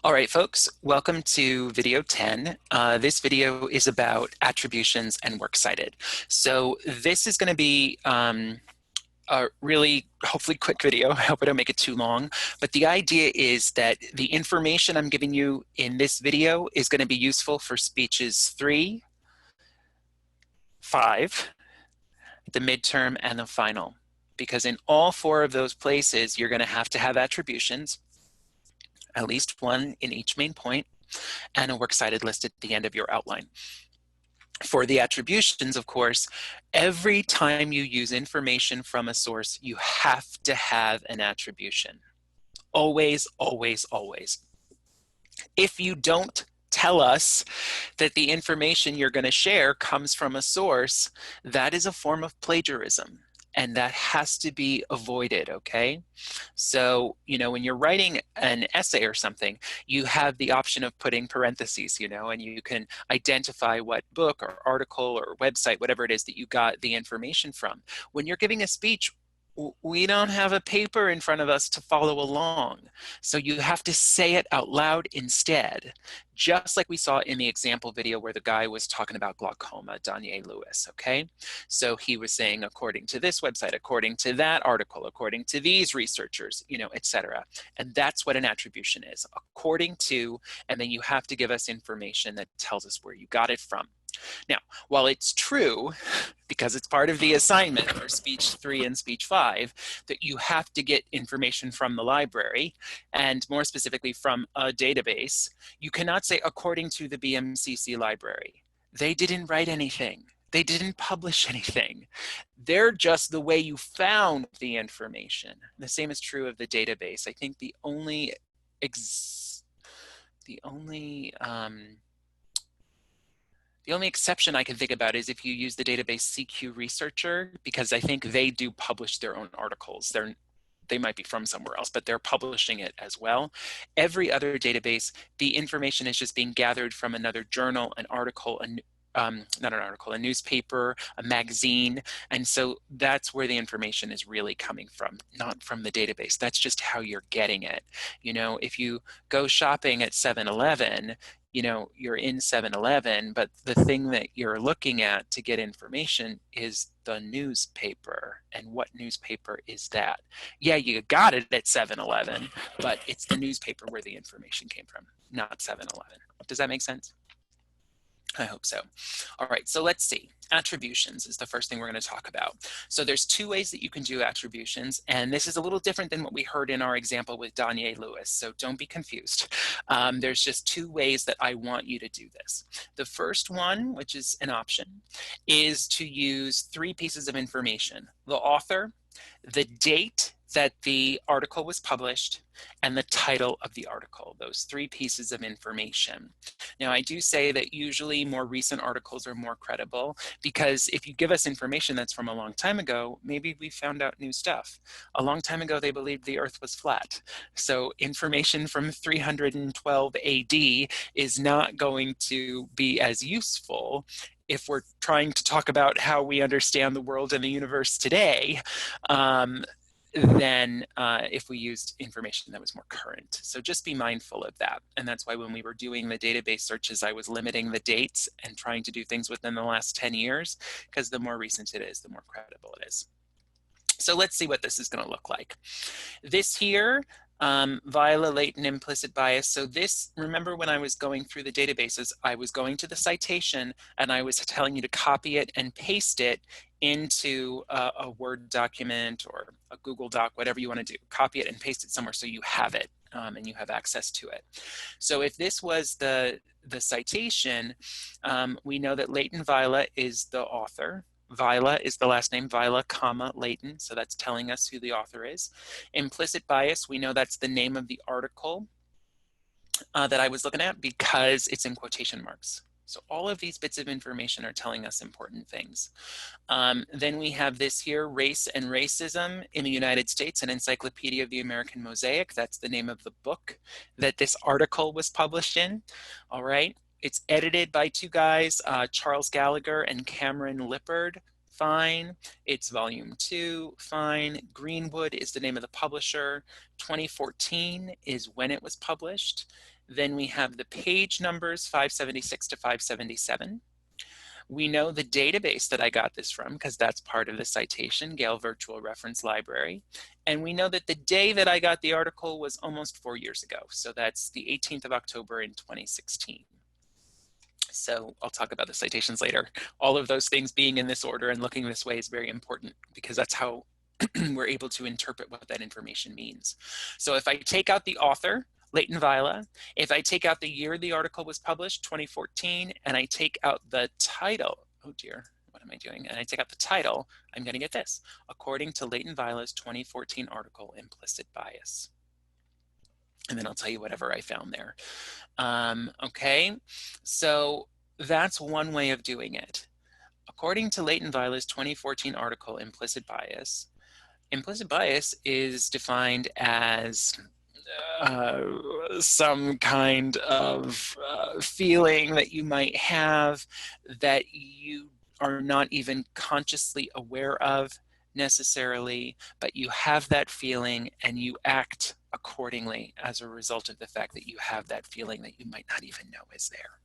All right, folks, welcome to video 10. This video is about attributions and works cited. So this is going to be a really hopefully quick video. I hope I don't make it too long. But the idea is that the information I'm giving you in this video is going to be useful for speeches 3, 5, the midterm, and the final. Because in all 4 of those places, you're going to have attributions, at least one in each main point, and a works cited list at the end of your outline. For the attributions, of course, every time you use information from a source, you have to have an attribution. Always, always, always. If you don't tell us that the information you're going to share comes from a source, that is a form of plagiarism. And that has to be avoided, okay? So, when you're writing an essay or something, you have the option of putting parentheses, and you can identify what book or article or website, whatever it is that you got the information from. When you're giving a speech, we don't have a paper in front of us to follow along. So you have to say it out loud instead, just like we saw in the example video where the guy was talking about glaucoma, Daniel Lewis, okay? So he was saying, according to this website, according to that article, according to these researchers, etc. And that's what an attribution is, according to, and then you have to give us information that tells us where you got it from. Now, while it's true, because it's part of the assignment for speech 3 and speech 5, that you have to get information from the library, and more specifically from a database, you cannot say according to the BMCC library. They didn't write anything. They didn't publish anything. They're just the way you found the information. The same is true of the database. I think the only exception I can think about is if you use the database CQ Researcher, because I think they do publish their own articles. They might be from somewhere else, but they're publishing it as well. Every other database, the information is just being gathered from another journal, an article, not an article, a newspaper, a magazine. And so that's where the information is really coming from, not from the database. That's just how you're getting it. If you go shopping at 7-Eleven, you're in 7-Eleven, but the thing that you're looking at to get information is the newspaper. And what newspaper is that? Yeah, you got it at 7-Eleven, but it's the newspaper where the information came from, not 7-Eleven. Does that make sense? I hope so. All right, so let's see. Attributions is the first thing we're going to talk about. So there's 2 ways that you can do attributions, and this is a little different than what we heard in our example with Daniel Lewis, so don't be confused. There's just 2 ways that I want you to do this. The first one, which is an option, is to use 3 pieces of information: the author, the date that the article was published, and the title of the article, those 3 pieces of information. Now, I do say that usually more recent articles are more credible, because if you give us information that's from a long time ago, maybe we found out new stuff. A long time ago, they believed the earth was flat. So information from 312 AD is not going to be as useful if we're trying to talk about how we understand the world and the universe today, than if we used information that was more current. So just be mindful of that. And that's why when we were doing the database searches, I was limiting the dates and trying to do things within the last 10 years, because the more recent it is, the more credible it is. So let's see what this is going to look like. This here, viola latent implicit bias. So this, remember when I was going through the databases, I was going to the citation and I was telling you to copy it and paste it into a Word document or a Google Doc, whatever you want to do. Copy it and paste it somewhere so you have it and you have access to it. So if this was the citation, we know that latent viola is the author. Viola is the last name, viola, comma, latent, so that's telling us who the author is. Implicit bias, we know that's the name of the article that I was looking at, because it's in quotation marks. So all of these bits of information are telling us important things. Then we have this here, Race and Racism in the United States, an Encyclopedia of the American Mosaic. That's the name of the book that this article was published in. All right. It's edited by 2 guys, Charles Gallagher and Cameron Lippard. Fine. It's volume 2. Fine. Greenwood is the name of the publisher. 2014 is when it was published. Then we have the page numbers 576 to 577. We know the database that I got this from because that's part of the citation, Gale Virtual Reference Library. And we know that the day that I got the article was almost 4 years ago. So that's the 18th of October in 2016. So I'll talk about the citations later. All of those things being in this order and looking this way is very important because that's how we're able to interpret what that information means. So if I take out the author, Leighton Vila, if I take out the year the article was published, 2014, and I take out the title, oh dear, what am I doing? And I take out the title, I'm going to get this. According to Leighton Vila's 2014 article, Implicit Bias. And then I'll tell you whatever I found there. Okay, so that's one way of doing it. According to Leighton Vila's 2014 article, Implicit Bias is defined as some kind of feeling that you might have that you are not even consciously aware of necessarily, but you have that feeling and you act accordingly as a result of the fact that you have that feeling that you might not even know is there.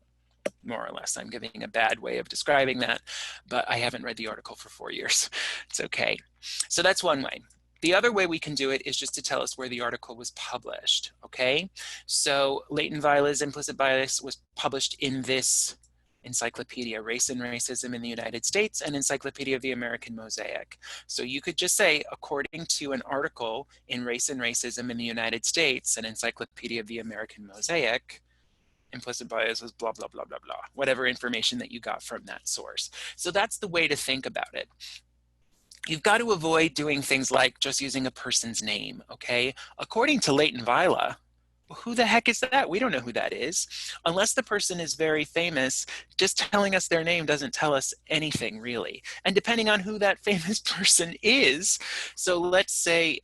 More or less, I'm giving a bad way of describing that, but I haven't read the article for 4 years. It's okay. So that's one way. The other way we can do it is just to tell us where the article was published, okay? So Leighton Vila's Implicit Bias was published in this encyclopedia, Race and Racism in the United States and Encyclopedia of the American Mosaic. So you could just say, according to an article in Race and Racism in the United States and Encyclopedia of the American Mosaic, implicit bias was blah, blah, blah, blah, blah, whatever information that you got from that source. So that's the way to think about it. You've got to avoid doing things like just using a person's name, okay? According to Leighton Vila, who the heck is that? We don't know who that is. Unless the person is very famous, just telling us their name doesn't tell us anything really. And depending on who that famous person is, so let's say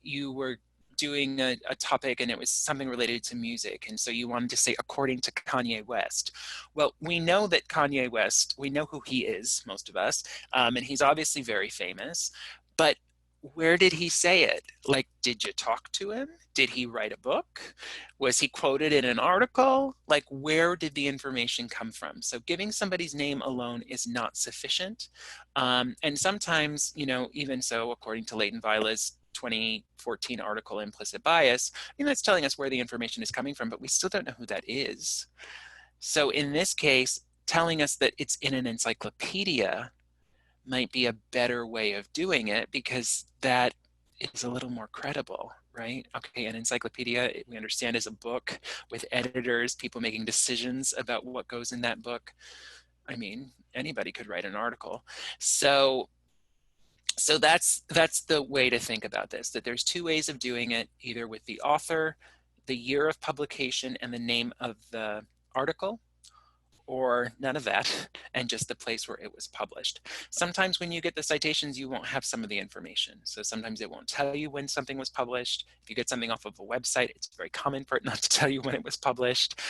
you were doing a topic and it was something related to music, and so you wanted to say according to Kanye West. Well, we know that Kanye West, we know who he is, most of us, and he's obviously very famous, but where did he say it? Like, did you talk to him? Did he write a book? Was he quoted in an article? Like, where did the information come from? So giving somebody's name alone is not sufficient. And sometimes, you know, even so, according to Leighton Vila's 2014 article, Implicit Bias, you know, it's telling us where the information is coming from, but we still don't know who that is. So in this case, telling us that it's in an encyclopedia might be a better way of doing it because that is a little more credible, right? Okay, an encyclopedia, we understand, is a book with editors, people making decisions about what goes in that book. I mean, anybody could write an article. So that's the way to think about this, that there's two ways of doing it, either with the author, the year of publication, and the name of the article, or none of that, and just the place where it was published. Sometimes when you get the citations, you won't have some of the information. So sometimes it won't tell you when something was published. If you get something off of a website, it's very common for it not to tell you when it was published.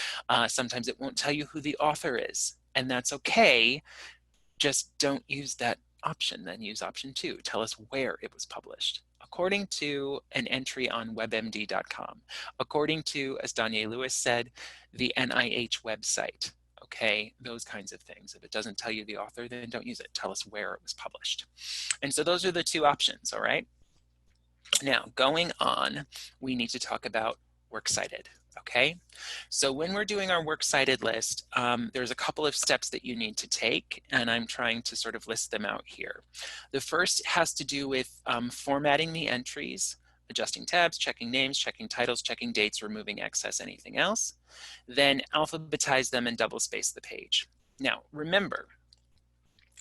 Sometimes it won't tell you who the author is, and that's okay. Just don't use that option, then use option 2. Tell us where it was published. According to an entry on webmd.com, according to, as Danye Lewis said, the NIH website, okay, those kinds of things. If it doesn't tell you the author, then don't use it. Tell us where it was published. And so those are the two options, all right? Now, going on, we need to talk about works cited. Okay, so when we're doing our works cited list, there's a couple of steps that you need to take, and I'm trying to sort of list them out here. The first has to do with formatting the entries, adjusting tabs, checking names, checking titles, checking dates, removing excess, anything else. Then alphabetize them and double space the page. Now, remember,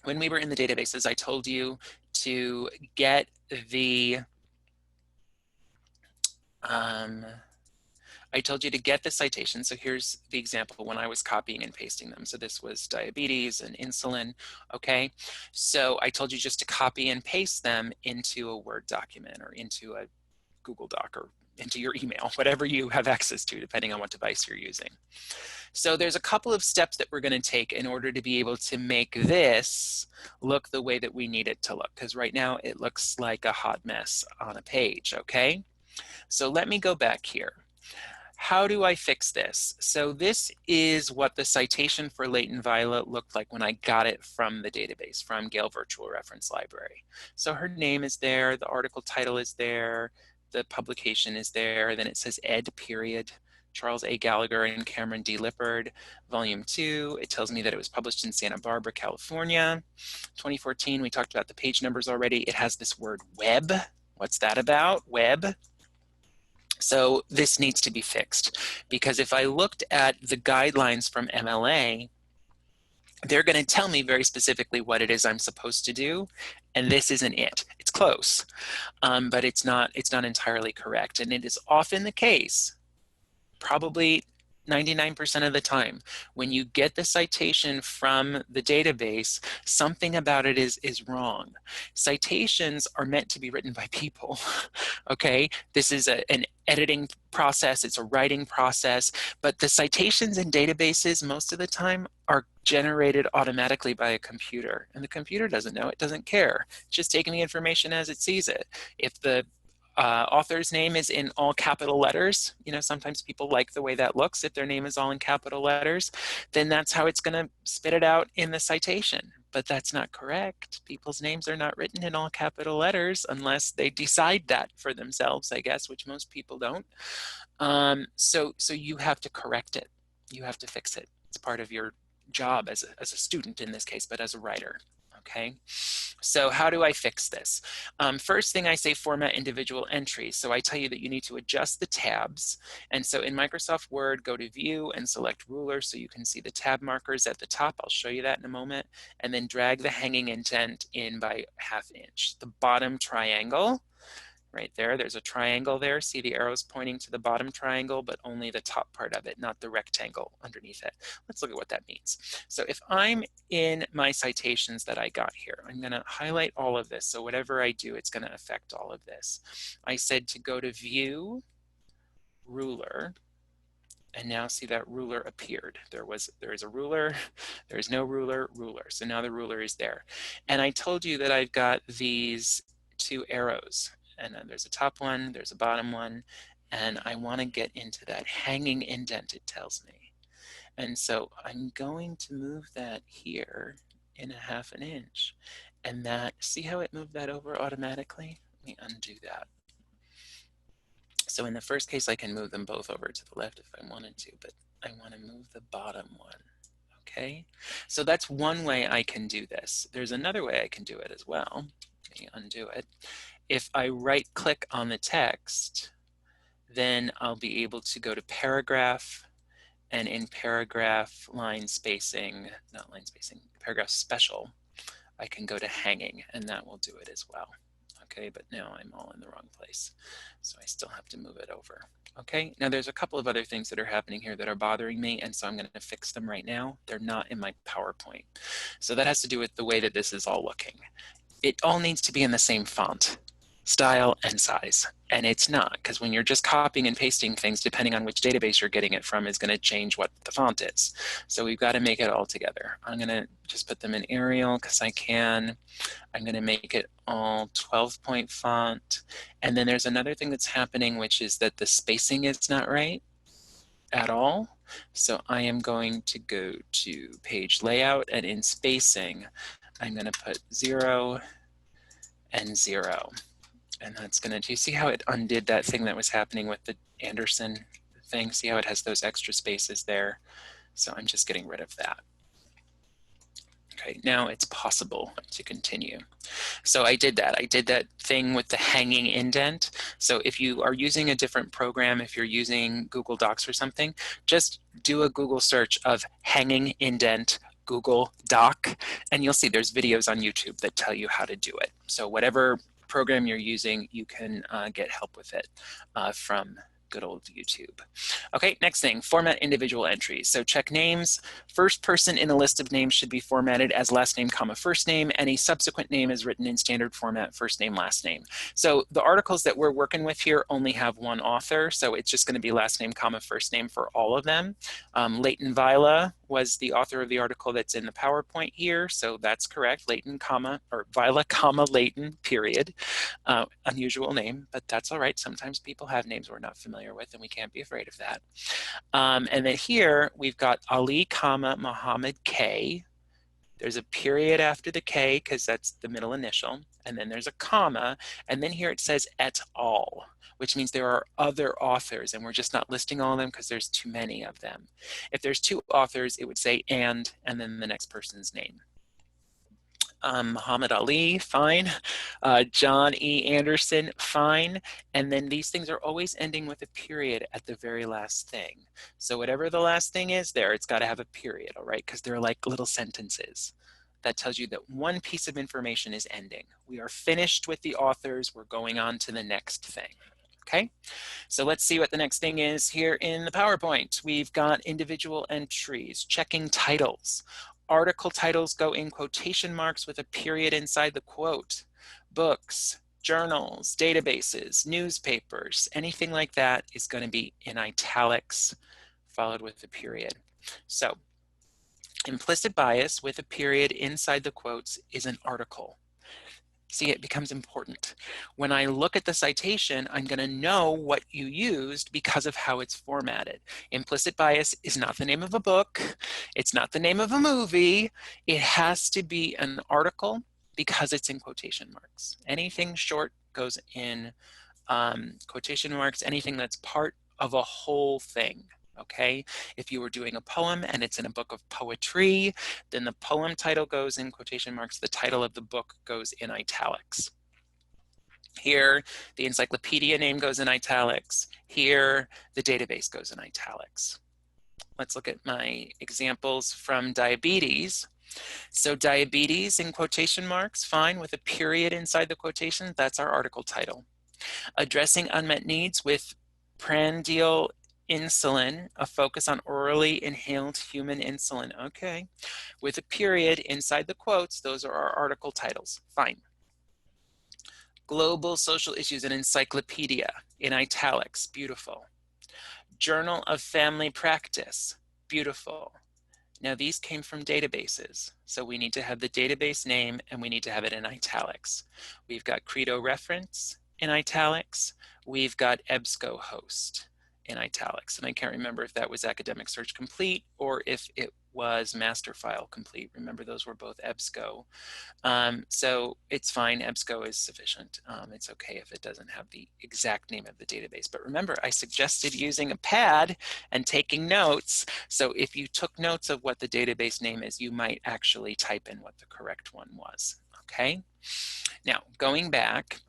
when we were in the databases, I told you to get the citation. So here's the example when I was copying and pasting them. So this was diabetes and insulin, okay? So I told you just to copy and paste them into a Word document or into a Google Doc or into your email, whatever you have access to, depending on what device you're using. So there's a couple of steps that we're going to take in order to be able to make this look the way that we need it to look, because right now it looks like a hot mess on a page, okay? So let me go back here. how do I fix this? So this is what the citation for latent violet looked like when I got it from the database, from Gale Virtual Reference Library. So her name is there, the article title is there, the publication is there, then it says ed period, Charles A. Gallagher and Cameron D. Lippard, volume 2. It tells me that it was published in Santa Barbara, California, 2014. We talked about the page numbers already. It has this word web. What's that about? Web. So this needs to be fixed, because if I looked at the guidelines from MLA, they're going to tell me very specifically what it is I'm supposed to do, and this isn't it. It's close, but it's not entirely correct. And it is often the case, probably 99% of the time, when you get the citation from the database, something about it is wrong. Citations are meant to be written by people, okay? This is an editing process, it's a writing process, but the citations in databases most of the time are generated automatically by a computer, and the computer doesn't know, it doesn't care. It's just taking the information as it sees it. If the author's name is in all capital letters, you know, sometimes people like the way that looks. If their name is all in capital letters, then that's how it's going to spit it out in the citation. But that's not correct. People's names are not written in all capital letters unless they decide that for themselves, I guess, which most people don't. So you have to correct it. You have to fix it. It's part of your job as a student in this case, but as a writer. Okay, so how do I fix this? First thing I say, format individual entries. So I tell you that you need to adjust the tabs. And so in Microsoft Word, go to View and select Ruler so you can see the tab markers at the top. I'll show you that in a moment. And then drag the hanging indent in by ½ inch. The bottom triangle, right there, there's a triangle there. See the arrows pointing to the bottom triangle, but only the top part of it, not the rectangle underneath it. Let's look at what that means. So if I'm in my citations that I got here, I'm going to highlight all of this. So whatever I do, it's going to affect all of this. I said to go to View, Ruler, and now see that ruler appeared. There is a ruler, there is no ruler, ruler. So now the ruler is there. And I told you that I've got these two arrows. And then there's a top one, there's a bottom one, and I want to get into that hanging indent, it tells me. And so I'm going to move that here in ½ inch. And that, see how it moved that over automatically? Let me undo that. So in the first case, I can move them both over to the left if I wanted to, but I want to move the bottom one. Okay, so that's one way I can do this. There's another way I can do it as well. Let me undo it. If I right click on the text, then I'll be able to go to paragraph, and in paragraph line spacing, not line spacing, paragraph special, I can go to hanging, and that will do it as well. Okay, but now I'm all in the wrong place, so I still have to move it over. Okay, now there's a couple of other things that are happening here that are bothering me, and so I'm going to fix them right now. They're not in my PowerPoint. So that has to do with the way that this is all looking. It all needs to be in the same font, style, and size. And it's not, because when you're just copying and pasting things, depending on which database you're getting it from, is going to change what the font is. So we've got to make it all together. I'm going to just put them in Arial because I can. I'm going to make it all 12-point font. And then there's another thing that's happening, which is that the spacing is not right at all. So I am going to go to page layout, and in spacing, I'm going to put 0 and 0. And that's going to, do you see how it undid that thing that was happening with the Anderson thing? See how it has those extra spaces there? So I'm just getting rid of that. Okay, now it's possible to continue. So I did that. I did that thing with the hanging indent. So if you are using a different program, if you're using Google Docs or something, just do a Google search of hanging indent Google Doc, and you'll see there's videos on YouTube that tell you how to do it. So whatever program you're using, you can get help with it from good old YouTube. Okay, next thing, format individual entries. So check names. First person in a list of names should be formatted as last name, comma, first name. Any subsequent name is written in standard format, first name, last name. So the articles that we're working with here only have one author, so it's just going to be last name, comma, first name for all of them. Leighton Vila was the author of the article that's in the PowerPoint here, so that's correct. Leighton, comma, or Viola, comma, Leighton, period. Unusual name, but that's all right. Sometimes people have names we're not familiar with, and we can't be afraid of that. And then here we've got Ali, comma, Muhammad K. There's a period after the K because that's the middle initial, and then there's a comma, and then here it says et al., which means there are other authors, and we're just not listing all of them because there's too many of them. If there's two authors, it would say and then the next person's name. Muhammad Ali, fine. John E. Anderson, fine. And then these things are always ending with a period at the very last thing. So whatever the last thing is there, it's got to have a period, all right? Because they're like little sentences. That tells you that one piece of information is ending. We are finished with the authors. We're going on to the next thing. Okay, so let's see what the next thing is here in the PowerPoint. We've got individual entries, checking titles. Article titles go in quotation marks with a period inside the quote. Books, journals, databases, newspapers, anything like that is going to be in italics followed with a period. So implicit bias with a period inside the quotes is an article. See, it becomes important. When I look at the citation, I'm going to know what you used because of how it's formatted. Implicit bias is not the name of a book. It's not the name of a movie. It has to be an article because it's in quotation marks. Anything short goes in quotation marks, anything that's part of a whole thing. Okay, if you were doing a poem and it's in a book of poetry, then the poem title goes in quotation marks, the title of the book goes in italics. Here, the encyclopedia name goes in italics. Here, the database goes in italics. Let's look at my examples from diabetes. So diabetes in quotation marks, fine, with a period inside the quotation, that's our article title. Addressing unmet needs with prandial insulin, a focus on orally inhaled human insulin. Okay, with a period inside the quotes, those are our article titles. Fine. Global social issues and encyclopedia in italics. Beautiful. Journal of family practice. Beautiful. Now these came from databases, so we need to have the database name and we need to have it in italics. We've got Credo reference in italics. We've got EBSCO host in italics, and I can't remember if that was Academic Search Complete or if it was Master File Complete. Remember, those were both EBSCO. So it's fine, EBSCO is sufficient. It's okay if it doesn't have the exact name of the database. But remember, I suggested using a pad and taking notes. So if you took notes of what the database name is, you might actually type in what the correct one was, okay? Now, going back,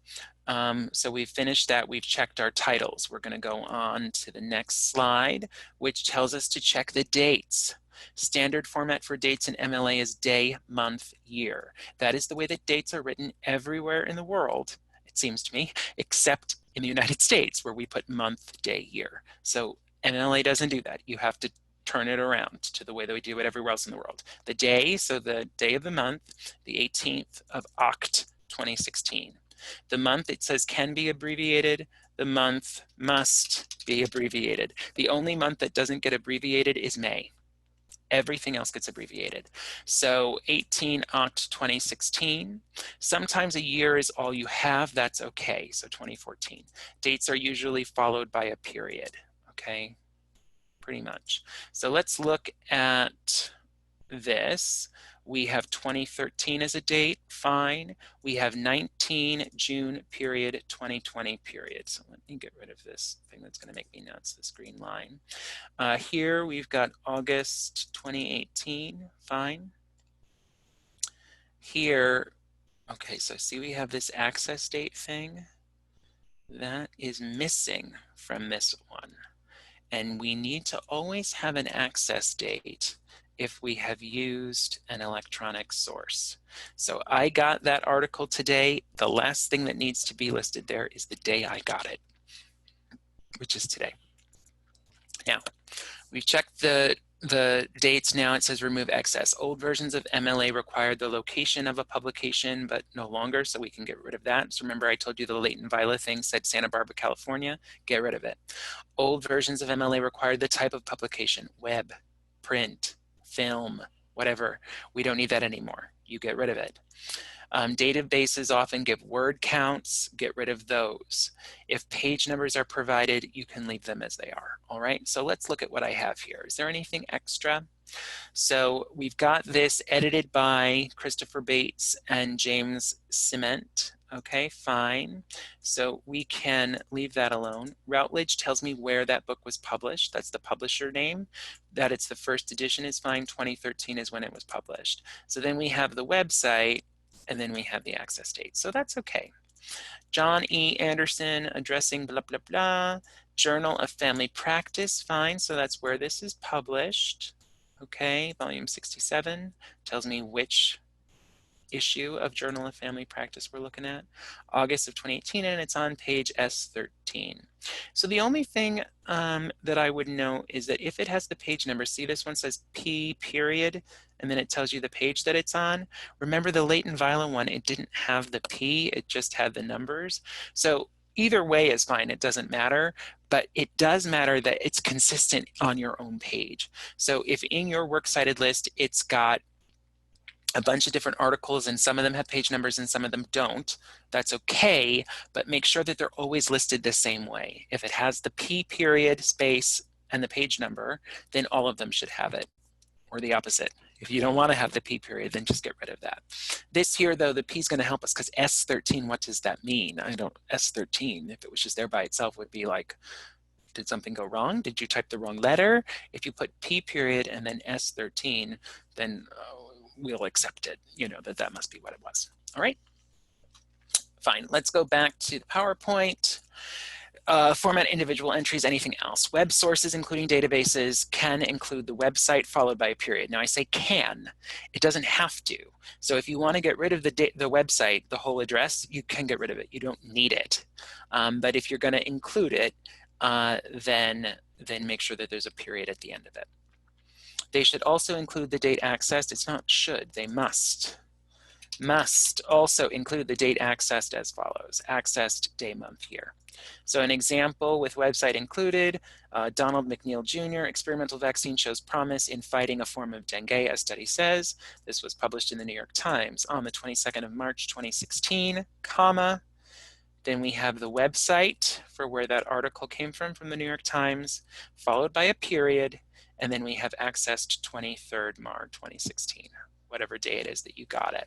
so we've finished that, we've checked our titles. We're going to go on to the next slide, which tells us to check the dates. Standard format for dates in MLA is day, month, year. That is the way that dates are written everywhere in the world, it seems to me, except in the United States, where we put month, day, year. So MLA doesn't do that. You have to turn it around to the way that we do it everywhere else in the world. The day, so the day of the month, the 18th of Oct 2016. The month, it says, can be abbreviated. The month must be abbreviated. The only month that doesn't get abbreviated is May. Everything else gets abbreviated. So 18 Oct 2016. Sometimes a year is all you have. That's okay. So 2014. Dates are usually followed by a period. Okay, pretty much. So let's look at this. We have 2013 as a date, fine. We have 19 June period, 2020 period. So let me get rid of this thing that's going to make me nuts, this green line. Here we've got August 2018, fine. Here, okay, so see we have this access date thing. That is missing from this one. And we need to always have an access date if we have used an electronic source. So I got that article today. The last thing that needs to be listed there is the day I got it, which is today. Now, we've checked the dates. Now it says remove excess. Old versions of MLA required the location of a publication, but no longer, so we can get rid of that. So remember I told you the Leighton Viola thing said Santa Barbara, California, get rid of it. Old versions of MLA required the type of publication, web, print, film, whatever. We don't need that anymore. You get rid of it. Databases often give word counts, get rid of those. If page numbers are provided, you can leave them as they are. All right, so let's look at what I have here. Is there anything extra? So we've got this edited by Christopher Bates and James Cement. Okay, fine. So we can leave that alone. Routledge tells me where that book was published. That's the publisher name. That it's the first edition is fine. 2013 is when it was published. So then we have the website, and then we have the access date. So that's okay. John E. Anderson, addressing blah, blah, blah. Journal of Family Practice, fine. So that's where this is published. Okay, volume 67 tells me which issue of Journal of Family Practice we're looking at. August of 2018, and it's on page S13. So the only thing that I would note is that if it has the page number, see this one says P period, and then it tells you the page that it's on. Remember the Leighton Viola one, it didn't have the P, it just had the numbers. So either way is fine, it doesn't matter, but it does matter that it's consistent on your own page. So if in your works cited list, it's got a bunch of different articles and some of them have page numbers and some of them don't, that's okay, but make sure that they're always listed the same way. If it has the P period, space, and the page number, then all of them should have it, or the opposite. If you don't want to have the P period, then just get rid of that. This here, though, the P is going to help us because S13, what does that mean? I don't, S13, if it was just there by itself, would be like, did something go wrong? Did you type the wrong letter? If you put P period and then S13, then we'll accept it, you know, that must be what it was. All right, fine. Let's go back to the PowerPoint. Format individual entries, anything else. Web sources, including databases, can include the website followed by a period. Now I say can, it doesn't have to. So if you want to get rid of the website, the whole address, you can get rid of it. You don't need it. But if you're going to include it, then make sure that there's a period at the end of it. They should also include the date accessed. It's not should, they must. Must also include the date accessed as follows. Accessed day, month, year. So an example with website included, Donald McNeil Jr., experimental vaccine shows promise in fighting a form of dengue, as study says. This was published in the New York Times on the 22nd of March, 2016, comma. Then we have the website for where that article came from the New York Times, followed by a period, and then we have accessed 23rd March 2016, whatever day it is that you got it.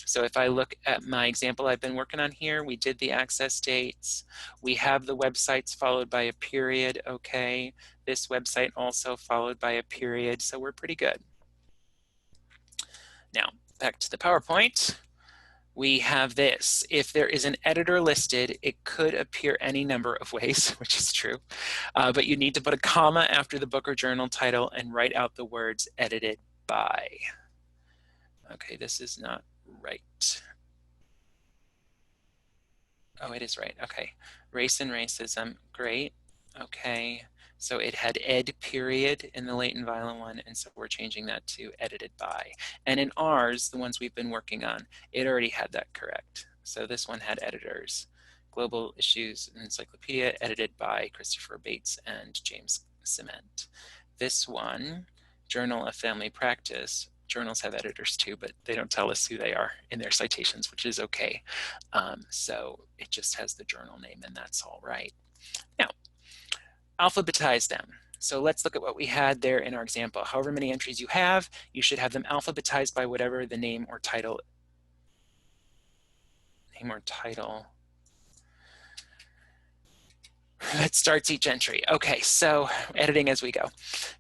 So if I look at my example I've been working on here, we did the access dates. We have the websites followed by a period, okay. This website also followed by a period, so we're pretty good. Now, back to the PowerPoint. We have this. If there is an editor listed, it could appear any number of ways, which is true, but you need to put a comma after the book or journal title and write out the words edited by. Okay, this is not right. Oh, it is right. Okay. Race and racism. Great. Okay. So it had ed period in the Leighton Viola one, and so we're changing that to edited by. And in ours, the ones we've been working on, it already had that correct. So this one had editors. Global Issues Encyclopedia, edited by Christopher Bates and James Cement. This one, Journal of Family Practice, journals have editors too, but they don't tell us who they are in their citations, which is okay. So it just has the journal name, and that's all right. Now, alphabetize them. So let's look at what we had there in our example. However many entries you have, you should have them alphabetized by whatever the name or title that starts each entry. Okay, so editing as we go.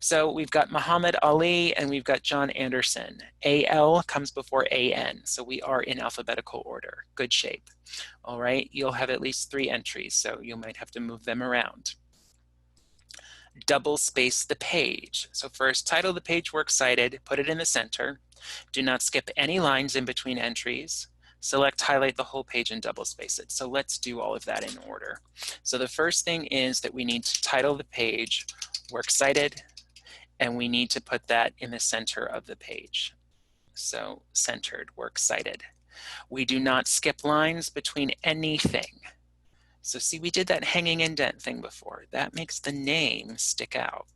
So we've got Muhammad Ali and we've got John Anderson. AL comes before AN, so we are in alphabetical order. Good shape. All right, you'll have at least 3 entries, so you might have to move them around. Double space the page. So first, title the page works cited, put it in the center. Do not skip any lines in between entries. Select, highlight the whole page and double space it. So let's do all of that in order. So the first thing is that we need to title the page works cited, and we need to put that in the center of the page. So centered, works cited. We do not skip lines between anything. So see, we did that hanging indent thing before. That makes the name stick out.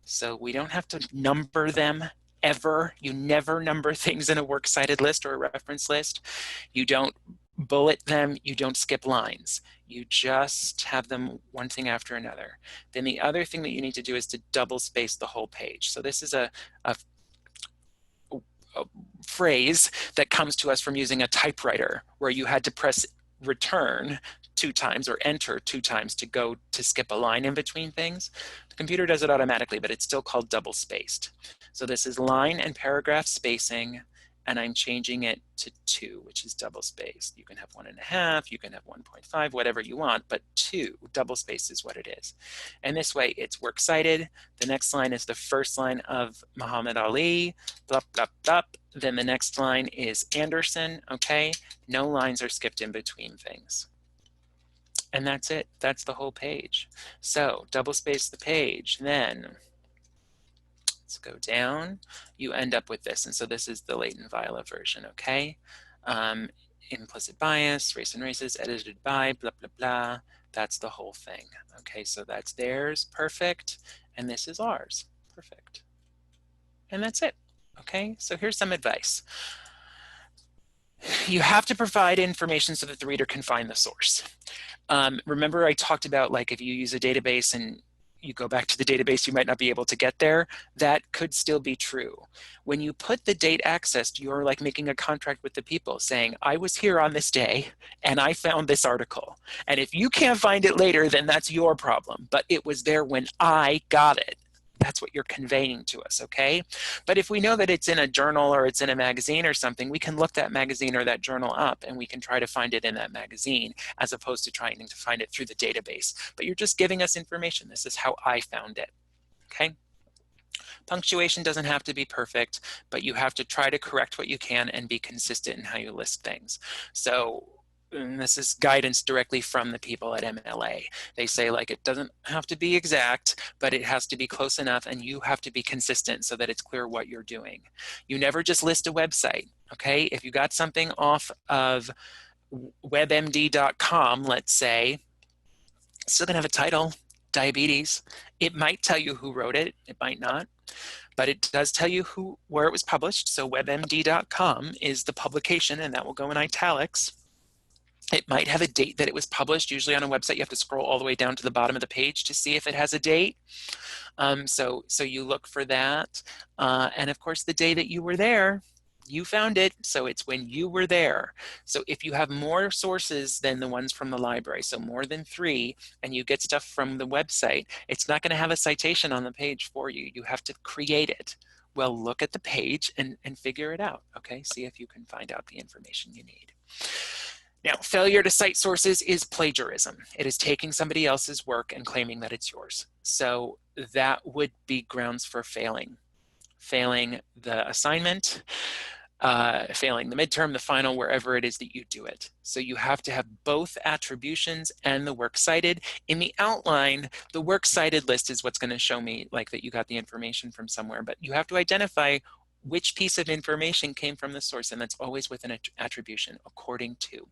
So we don't have to number them ever. You never number things in a works cited list or a reference list. You don't bullet them. You don't skip lines. You just have them one thing after another. Then the other thing that you need to do is to double space the whole page. So this is a phrase that comes to us from using a typewriter, where you had to press return 2 times or enter 2 times to go to skip a line in between things. The computer does it automatically, but it's still called double spaced. So this is line and paragraph spacing, and I'm changing it to 2, which is double spaced. You can have 1.5, you can have 1.5, whatever you want, but 2, double spaced is what it is. And this way it's works cited. The next line is the first line of Muhammad Ali, blah, blah, blah. Then the next line is Anderson, okay? No lines are skipped in between things. And that's it, that's the whole page. So double space the page, then let's go down, you end up with this. And so this is the latent Viola version, okay? Implicit bias, race and races, edited by, blah, blah, blah. That's the whole thing. Okay, so that's theirs, perfect. And this is ours, perfect. And that's it, okay? So here's some advice. You have to provide information so that the reader can find the source. Remember I talked about, like, if you use a database and you go back to the database, you might not be able to get there. That could still be true. When you put the date accessed, you're like making a contract with the people saying, I was here on this day and I found this article. And if you can't find it later, then that's your problem. But it was there when I got it. That's what you're conveying to us, okay? But if we know that it's in a journal or it's in a magazine or something, we can look that magazine or that journal up and we can try to find it in that magazine, as opposed to trying to find it through the database. But you're just giving us information. This is how I found it, okay? Punctuation doesn't have to be perfect, but you have to try to correct what you can and be consistent in how you list things. So, and this is guidance directly from the people at MLA. They say, like, it doesn't have to be exact, but it has to be close enough, and you have to be consistent so that it's clear what you're doing. You never just list a website, okay? If you got something off of webmd.com, let's say, it's still gonna have a title, diabetes. It might tell you who wrote it, it might not, but it does tell you where it was published. So webmd.com is the publication, and that will go in italics. It might have a date that it was published. Usually on a website, you have to scroll all the way down to the bottom of the page to see if it has a date. So you look for that. And of course, the day that you were there, you found it. So it's when you were there. So if you have more sources than the ones from the library, so more than 3, and you get stuff from the website, it's not going to have a citation on the page for you. You have to create it. Well, look at the page and figure it out. Okay, see if you can find out the information you need. Now, failure to cite sources is plagiarism. It is taking somebody else's work and claiming that it's yours. So that would be grounds for failing. Failing the assignment, failing the midterm, the final, wherever it is that you do it. So you have to have both attributions and the works cited. In the outline, the works cited list is what's going to show me, like, that you got the information from somewhere, but you have to identify which piece of information came from the source, and that's always with an attribution, according to.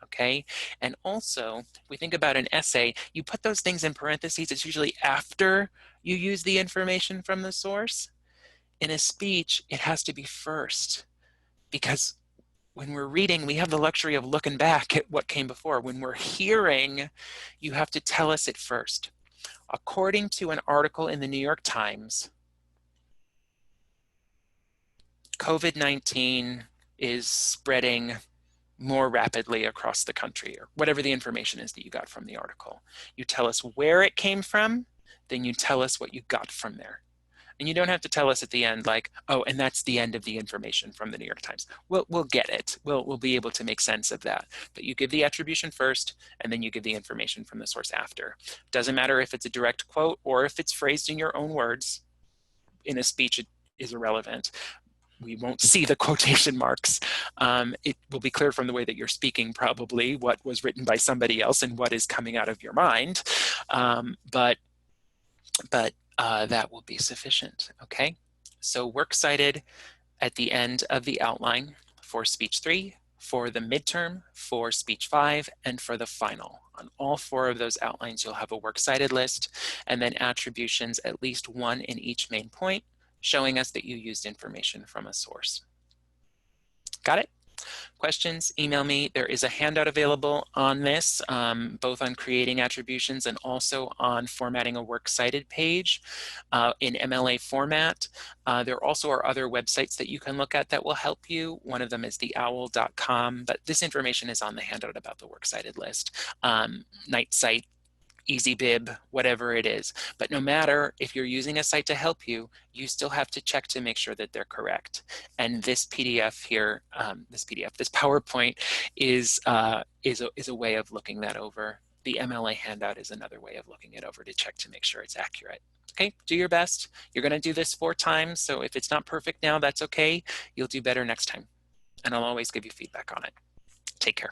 Okay, and also, if we think about an essay, you put those things in parentheses. It's usually after you use the information from the source. In a speech, it has to be first, because when we're reading, we have the luxury of looking back at what came before. When we're hearing, you have to tell us it first. According to an article in the New York Times, COVID-19 is spreading more rapidly across the country, or whatever the information is that you got from the article. You tell us where it came from, then you tell us what you got from there. And you don't have to tell us at the end, like, oh, and that's the end of the information from the New York Times. We'll get it. We'll be able to make sense of that. But you give the attribution first, and then you give the information from the source after. Doesn't matter if it's a direct quote or if it's phrased in your own words. In a speech, it is irrelevant. We won't see the quotation marks. It will be clear from the way that you're speaking, probably, what was written by somebody else and what is coming out of your mind. But that will be sufficient, okay? So works cited at the end of the outline for speech 3, for the midterm, for speech 5, and for the final. On all 4 of those outlines, you'll have a works cited list, and then attributions, at least 1 in each main point, showing us that you used information from a source. Got it? Questions, email me. There is a handout available on this, both on creating attributions and also on formatting a works cited page in MLA format. There also are other websites that you can look at that will help you. One of them is theowl.com, but this information is on the handout about the works cited list. NightSite, EasyBib, whatever it is. But no matter if you're using a site to help you, you still have to check to make sure that they're correct. And this PDF here, this PowerPoint is a way of looking that over. The MLA handout is another way of looking it over to check to make sure it's accurate. Okay, do your best. You're going to do this 4 times, so if it's not perfect now, that's okay. You'll do better next time. And I'll always give you feedback on it. Take care.